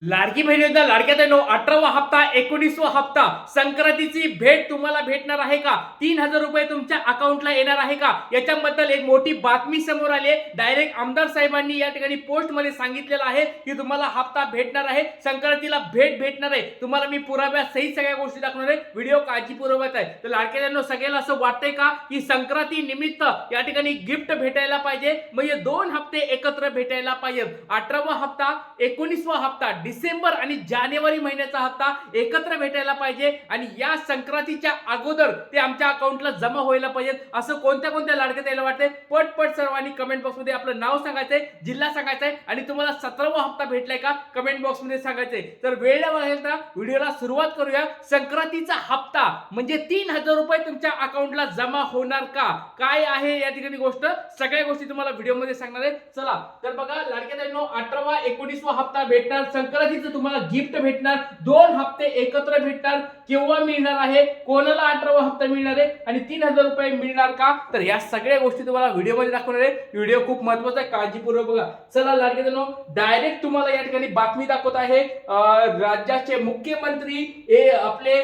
लाडकी बहिणींना लाडक्या बहिणींनो 18वा हप्ता 19वा हप्ता संक्रांतीची भेट तुम्हाला भेटणार आहे का? 3,000 रुपये तुमच्या अकाउंटला येणार आहे का? याच्याबद्दल एक मोठी बातमी समोर आली आहे. डायरेक्ट आमदार साहेबांनी या ठिकाणी पोस्ट मध्ये सांगितलेलं आहे की तुम्हाला हप्ता भेटणार आहे, संक्रांतीला भेट भेटणार आहे. तुम्हाला मी पुराव्या सहित सगळ्या गोष्टी दाखवणार आहे. व्हिडिओ काळजीपूर्वक आहे. तर लाडक्या बहिणींनो सगळ्याला असं वाटतंय का की संक्रांती निमित्त या ठिकाणी गिफ्ट भेटायला पाहिजे, म्हणजे 2 हप्ते एकत्र भेटायला पाहिजे. 18वा हप्ता 19वा हप्ता डिसेंबर आणि जानेवारी महिन्याचा हप्ता एकत्र भेटायला पाहिजे आणि या संक्रांतीच्या अगोदर ते आमच्या अकाउंटला जमा व्हायला पाहिजे. असं कोणत्या कोणत्या लाडक्या ताईला वाटतंय? पटपट सर्वांनी कमेंट बॉक्स मध्ये आपलं नाव सांगायचंय, जिल्हा सांगायचंय आणि तुम्हाला 17वा हप्ता भेटलाय का कमेंट बॉक्स मध्ये सांगायचंय. तर वेळ लागेल तर व्हिडिओला सुरुवात करूया. संक्रांतीचा हप्ता म्हणजे 3,000 रुपये तुमच्या अकाउंटला जमा होणार का? काय आहे या ठिकाणी गोष्ट, सगळ्या गोष्टी तुम्हाला व्हिडिओ मध्ये सांगणार आहे. चला तर बघा लाडक्या ताईंनो, 18वा 19वा हप्ता भेटणार, संक्रांतीचं तुम्हाला गिफ्ट भेटणार, 2 हप्ते एकत्र भेटणार. केव्हा मिळणार आहे, कोणाला 18वा हप्ता मिळणार आहे आणि 3,000 रुपये मिळणार का? तर या सगळ्या गोष्टी तुम्हाला व्हिडिओ मध्ये दाखवणार आहे. व्हिडिओ खूप महत्त्वाचा आहे, काळजीपूर्वक बघा. चला लाडक्या ताईंनो, डायरेक्ट तुम्हाला या ठिकाणी बातमी दाखवत आहे. राज्याचे मुख्यमंत्री आपले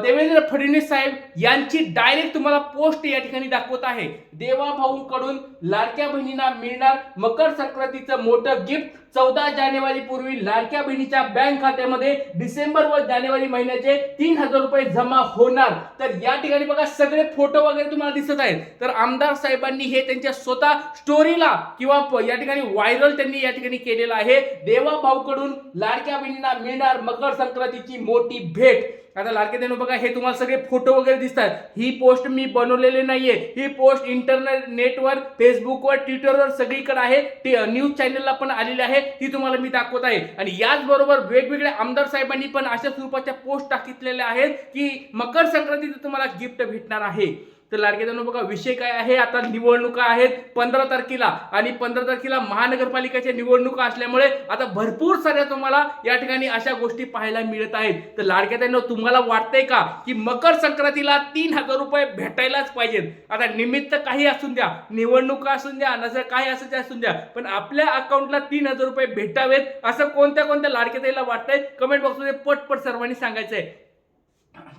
देवेंद्र फडणवीस साहेब यांची डायरेक्ट तुम्हाला पोस्ट या ठिकाणी दाखवत आहे. देवा भाऊंकडून लाडक्या बहिणींना मिळणार मकर संक्रांतीचं मोठं गिफ्ट. 14 जानेवारी पूर्वी लाडक्या बहिणीच्या बँक खात्यामध्ये डिसेंबर व जानेवारी महिन्याचे 3,000 रुपये जमा होणार. तर या ठिकाणी बघा सगळे फोटो वगैरे तुम्हाला दिसत आहेत. तर आमदार साहेबांनी हे त्यांच्या स्वतः स्टोरीला किंवा या ठिकाणी व्हायरल त्यांनी या ठिकाणी केलेलं आहे. देवा भाऊकडून लाडक्या बहिणींना मिळणार मकर संक्रांतीची मोठी भेट. आता लाडक्या बहिणींनो बघा, हे तुम्हाला सगळे फोटो वगैरे दिसतात. ही पोस्ट मी बनवलेली नाहीये, ही पोस्ट इंटरनेट नेटवर, फेसबुकवर, ट्विटरवर सगळीकडे आहे. न्यूज चॅनलला पण आलेली आहे, ती तुम्हाला मी दाखवत आहे. आणि याचबरोबर वेगवेगळ्या आमदार साहेबांनी पण अशा स्वरूपाच्या पोस्ट टाकितलेल्या आहेत की मकर संक्रांतीचं तुम्हाला गिफ्ट भेटणार आहे. तर लाडक्या बहिणींनो बघा, विषय काय आहे, आता निवडणुका आहेत 15 तारखेला आणि 15 तारखेला महानगरपालिकेच्या निवडणुका असल्यामुळे आता भरपूर साऱ्या तुम्हाला या ठिकाणी अशा गोष्टी पाहायला मिळत आहेत. तर लाडक्या बहिणींनो, तुम्हाला वाटतंय का की मकर संक्रांतीला 3,000 रुपये भेटायलाच पाहिजेत? आता निमित्त काही असून द्या, निवडणुका असून द्या, नसं काही असून द्या, पण आपल्या अकाउंटला 3,000 रुपये भेटावेत असं कोणत्या कोणत्या लाडक्या ताईला वाटतंय कमेंट बॉक्समध्ये पटपट सर्वांनी सांगायचंय.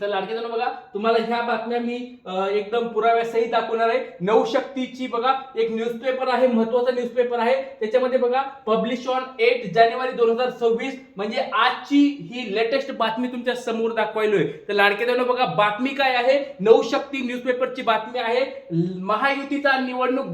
तर लाडके जण बघा, तुम्हाला ह्या बातम्या मी एकदम पुराव्यासहित दाखवणार आहे. नवशक्तीची बघा एक न्यूजपेपर आहे, महत्त्वाचा न्यूजपेपर आहे. त्याच्यामध्ये बघा पब्लिश ऑन 8 जानेवारी 2026 म्हणजे आजची ही लेटेस्ट बातमी तुमच्या समोर दाखवायलोय. तर लाडके जण बघा, बातमी काय आहे, नवशक्ती न्यूजपेपरची बातमी आहे. महायुतीचा निवडणूक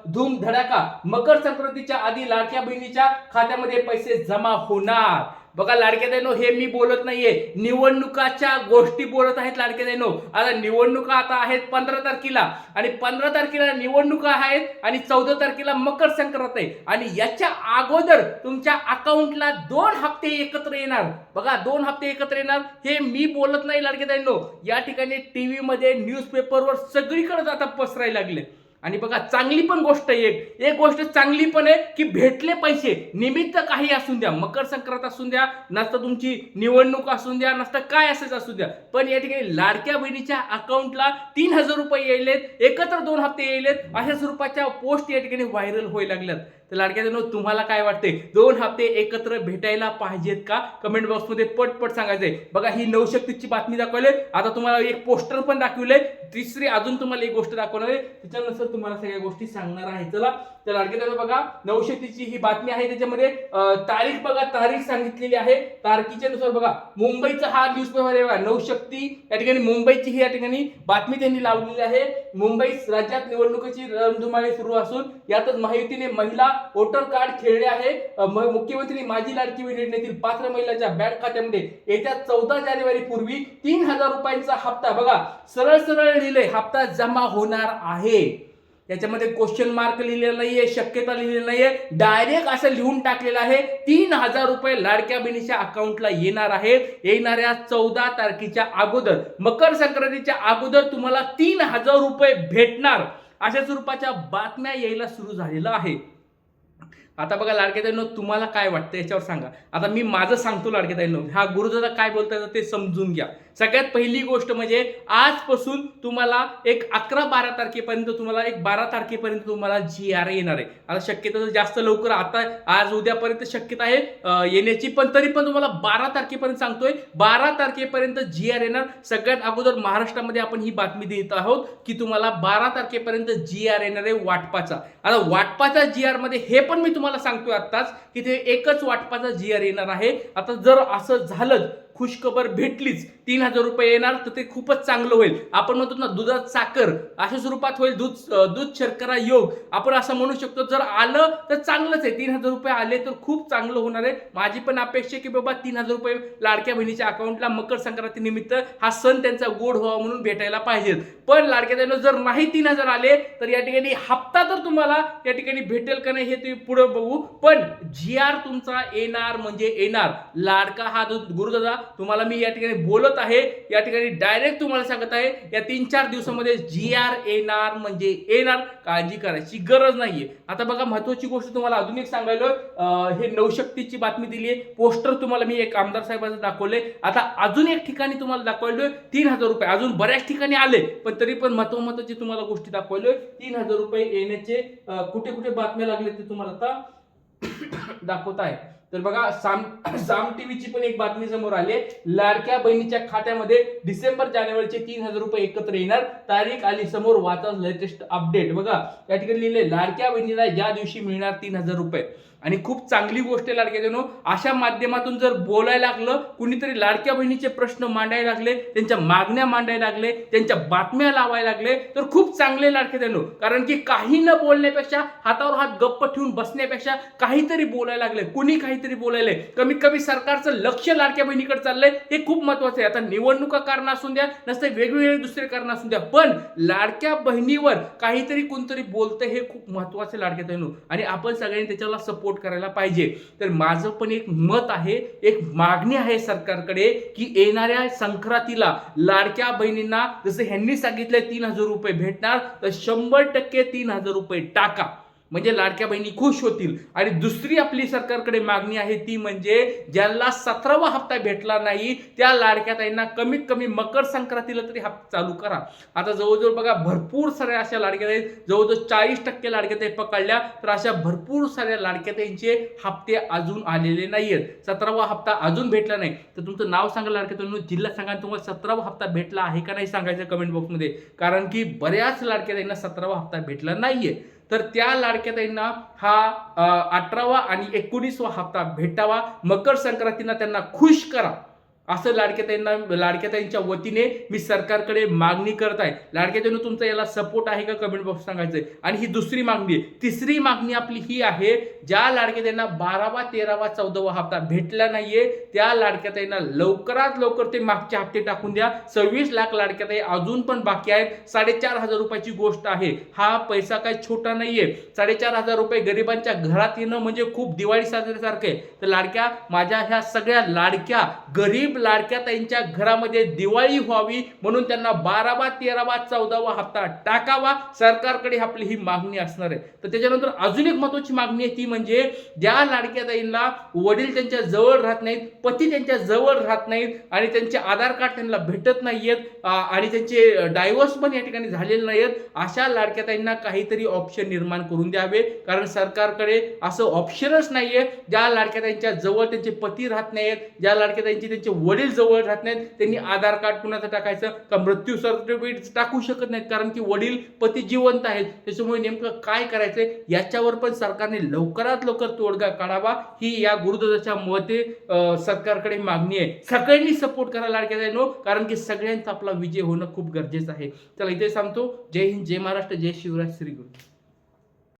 धूम धडाका, मकर संक्रांतीच्या आधी लाडक्या बहिणीच्या खात्यामध्ये पैसे जमा होणार. बघा लाडक्या बहिणींनो, हे मी बोलत नाहीये, निवडणुकाच्या गोष्टी बोलत आहेत लाडक्या बहिणींनो. आता निवडणुका आता आहेत 15 तारखेला आणि 15 तारखेला निवडणुका आहेत आणि 14 तारखेला मकर संक्रांत आहे आणि याच्या अगोदर तुमच्या अकाउंटला 2 हप्ते एकत्र येणार. बघा 2 हप्ते एकत्र येणार, हे मी बोलत नाही लाडक्या बहिणींनो. या ठिकाणी टीव्ही मध्ये, न्यूजपेपरवर सगळीकडे आता पसरायला लागले. आणि बघा चांगली पण गोष्ट आहे, एक गोष्ट चांगली पण आहे की भेटले पैसे. निमित्त काही असून द्या, मकर संक्रांत असून द्या, नसतं तुमची निवडणूक असून द्या, नसतं काय असेल असू द्या, पण या ठिकाणी लाडक्या बहिणीच्या अकाउंटला 3,000 रुपये येलेत, एकत्र 2 हप्ते येलेत, अशा स्वरूपाच्या पोस्ट या ठिकाणी व्हायरल व्हायला लागल्यात. तर लाडक्या बहिणींनो, तुम्हाला काय वाटते, 2 हप्ते एकत्र भेटायला पाहिजेत का? कमेंट बॉक्स मध्ये पटपट सांगायचंय. बघा ही नवशक्तीची बातमी दाखवली, आता तुम्हाला एक पोस्टर पण दाखवलंय. तिसरी अजून तुम्हाला एक गोष्ट दाखवणार आहे, त्याच्यानुसार तुम्हाला सगळ्या गोष्टी सांगणार आहे. चला तर लाडक्या बहिणींनो बघा, नवशक्तीची ही बातमी आहे. त्याच्यामध्ये तारीख बघा, तारीख सांगितलेली आहे. तारखेच्या नुसार बघा, मुंबईचा हा न्यूजपेपर आहे बघा, नवशक्ती. या ठिकाणी मुंबईची ही या ठिकाणी बातमी त्यांनी लावलेली आहे. मुंबई राज्यात निवडणुकीची रणधुमाळी सुरू असून यातच महायुतीने महिला वोटर कार्ड खेळले आहे. मुख्यमंत्री माझी लाडकी बहीण योजनेतील पात्र महिलांच्या बँक खात्यामध्ये येत्या 14 जानेवारी पूर्वी 3,000 रुपयांचा हप्ता, बघा सरळ सरळ लिहिले, हप्ता जमा होणार आहे. याच्यामध्ये क्वेश्चन मार्क लिहिलेला नाहीये, शक्यता लिहिलेली नाहीये, डायरेक्ट असं लिहून टाकलेलं आहे 3,000 रुपये लाडक्या बहिणीच्या अकाउंटला येणार आहे. येणाऱ्या 14 तारखेच्या अगोदर, मकर संक्रांतीच्या अगोदर तुम्हाला 3,000 रुपये भेटणार, अशा स्वरूपाच्या बातम्या यायला सुरू झालेलं आहे. आता बघा लाडक्या ताईंनो, तुम्हाला काय वाटतं याच्यावर सांगा. आता मी माझं सांगतो लाडक्या ताईंनो, हा गुरुदादा काय बोलताय ते समजून घ्या. सगळ्यात पहिली गोष्ट म्हणजे आजपासून तुम्हाला एक 11-12 तारखेपर्यंत तुम्हाला एक 12 तारखेपर्यंत तुम्हाला GR येणार आहे. आता शक्यता जास्त लवकर आता आज उद्यापर्यंत शक्यता आहे येण्याची, पण तरी पण तुम्हाला 12 तारखेपर्यंत सांगतोय, 12 तारखेपर्यंत GR येणार. सगळ्यात अगोदर महाराष्ट्रामध्ये आपण ही बातमी देत आहोत की तुम्हाला 12 तारखेपर्यंत GR येणार आहे वाटपाचा. आता वाटपाचा GR मध्ये हे पण मी तुम्हाला सांगतोय आत्ताच की ते एकच वाटपाचा GR येणार आहे. आता जर असं झालं, खुशखबर भेटलीच, 3000 रुपये येणार, तर ते खूपच चांगलं होईल. आपण म्हणतो ना दुधात साखर, अशा स्वरूपात होईल. दूध शर्करा योग आपण असं म्हणू शकतो. जर आलं तर चांगलंच आहे, 3000 रुपये आले तर खूप चांगलं होणार आहे. माझी पण अपेक्षा आहे की बाबा 3000 रुपये लाडक्या बहिणीच्या अकाउंटला मकर संक्रांती निमित्त हा सण त्यांचा गोड व्हावा म्हणून भेटायला पाहिजेत. पण लाडक्या बहिणीला जर नाही 3000 आले तर या ठिकाणी हप्ता तर तुम्हाला या ठिकाणी भेटेल का नाही हे तुम्ही पुढे बघू, पण GR तुमचा येणार म्हणजे येणार. लाडका हा गुरुदादा तुम्हाला मी या ठिकाणी बोलत आहे, या ठिकाणी डायरेक्ट तुम्हाला सांगत आहे, या 3-4 दिवसामध्ये GR येणार म्हणजे येणार, काळजी करायची गरज नाहीये. आता बघा महत्वाची गोष्ट तुम्हाला अजून एक सांगायलो, हे नवशक्तीची बातमी दिली आहे. पोस्टर तुम्हाला मी एक आमदार साहेबांचं दाखवले. आता अजून एक ठिकाणी तुम्हाला दाखवलोय 3000 रुपये, अजून बऱ्याच ठिकाणी आले, पण तरी पण महत्वाची तुम्हाला गोष्टी दाखवलोय. 3000 रुपये येण्याचे कुठे कुठे बातम्या लागले ते तुम्हाला आता दाखवत आहे. तर बघा साम टीव्हीची पण एक बातमी समोर आली. लाडक्या बहिणीच्या खात्यामध्ये डिसेंबर-जानेवारीचे 3000 रुपये एकत्र येणार, तारीख आली समोर, वाचा लेटेस्ट अपडेट. बघा या ठिकाणी लिहिले लाडक्या बहिणीला या दिवशी मिळणार 3000 रुपये. आणि खूप चांगली गोष्ट आहे लाडक्या बहिणींनो, अशा माध्यमातून जर बोलायला लागलं, कुणीतरी लाडक्या बहिणीचे प्रश्न मांडायला लागले, त्यांच्या मागण्या मांडायला लागले, त्यांच्या बातम्या लावायला लागले, तर खूप चांगले लाडक्या बहिणींनो. कारण की काही न बोलण्यापेक्षा, हातावर हात गप्प ठेवून बसण्यापेक्षा काहीतरी बोलायला लागले, कुणी काहीतरी बोलायले, कमीत कमी सरकारचं लक्ष लाडक्या बहिणीकडे चाललंय, हे खूप महत्वाचं आहे. आता निवडणुका कारण असून द्या, नसते वेगवेगळे दुसरे कारण असून द्या, पण लाडक्या बहिणीवर काहीतरी कोणतरी बोलतंय हे खूप महत्वाचं लाडक्या बहिणींनो. आणि आपण सगळ्यांनी त्याच्याला सपोर्ट करायला पाहिजे. तर माझं पण एक मत आहे, एक मागणी आहे सरकारकडे की येणाऱ्या संक्रांतीला लाडक्या बहिणींना जसं ह्यांनी सांगितलंय 3000 रुपये भेटणार, तर 100% 3000 रुपये टाका, म्हणजे लाडक्या बहिणी खुश होतील. आणि दुसरी आपली सरकारकडे मागणी आहे ती म्हणजे ज्यांना 17वा हप्ता भेटला नाही त्या लाडक्या ताईंना कमीत कमी मकर संक्रांतीला तरी हप्ता चालू करा. आता जवळजवळ बघा भरपूर साऱ्या अशा लाडक्या ताई, जवळजवळ 40% लाडक्या ताई पकडल्या, तर अशा भरपूर साऱ्या लाडक्या ताईंचे हप्ते अजून आलेले नाहीयेत. 17वा हप्ता अजून भेटला नाही. तर तुमचं नाव सांगा लाडक्या ताईंनो, जिल्हा सांगा, तुम्हाला 17वा हप्ता भेटला आहे का नाही सांगायचं कमेंट बॉक्समध्ये. कारण की बऱ्याच लाडक्या ताईंना 17वा हप्ता भेटला नाहीये. तर त्या लाडक्या ताईंना हा 18वा आणि 19वा हप्ता भेटावा, मकर संक्रांतीला त्यांना खुश करा, असं लाडक्या ताईंच्या वतीने मी सरकारकडे मागणी करत आहे. लाडक्या ताईंनो तुमचा याला सपोर्ट आहे का कमेंट बॉक्स सांगायचंय. आणि ही दुसरी मागणी आहे. तिसरी मागणी आपली ही आहे, ज्या लाडक्या ताईंना 12वा 13वा 14वा हप्ता भेटला नाहीये त्या लाडक्या ताईंना लवकरात लवकर ते मागचे हप्ते टाकून द्या. 26 लाख लाडक्या ताई अजून पण बाकी आहेत. 4500 रुपयाची गोष्ट आहे. हा पैसा काही छोटा नाहीये. 4500 रुपये गरिबांच्या घरात येणं म्हणजे खूप दिवाळी साजऱ्यासारखं आहे. तर लाडक्या, माझ्या ह्या सगळ्या लाडक्या गरीब लाडक्या ताईंच्या घरामध्ये दिवाळी व्हावी म्हणून त्यांना 12वा 13वा 14वा हप्ता टाकावा. सरकारकडे आपली ही मागणी असणार आहे. तर त्याच्यानंतर अजून एक महत्वाची मागणी आहे ती म्हणजे ज्या लाडक्या ताईंना वडील त्यांच्या जवळ राहत नाहीत, पती त्यांच्या जवळ राहत नाहीत आणि त्यांचे आधार कार्ड त्यांना भेटत नाहीयेत आणि त्यांचे डायव्होर्स पण या ठिकाणी झालेले नाहीयेत, अशा लाडक्या ताईंना काहीतरी ऑप्शन निर्माण करून द्यावे. कारण सरकारकडे असं ऑप्शनच नाहीये. ज्या लाडक्या ताईंच्या जवळ त्यांचे पती राहत नाहीत, ज्या लाडक्या ताईंचे त्यांचे वडील जवळ राहत नाहीत, त्यांनी आधार कार्ड कुणाचं टाकायचं का मृत्यू सर्टिफिकेट टाकू शकत नाहीत, कारण की वडील पती जिवंत आहेत. त्याच्यामुळे नेमकं काय करायचंय याच्यावर पण सरकारने लवकरात लवकर तोडगा काढावा, ही या गुरुदादाच्या मते सरकारकडे मागणी आहे. सगळ्यांनी सपोर्ट करा लाडक्या ताईंनो, कारण की सगळ्यांचा आपला विजय होणं खूप गरजेचं आहे. चला इथे सांगतो. जय हिंद, जय महाराष्ट्र, जय शिवराज, श्री गुरु.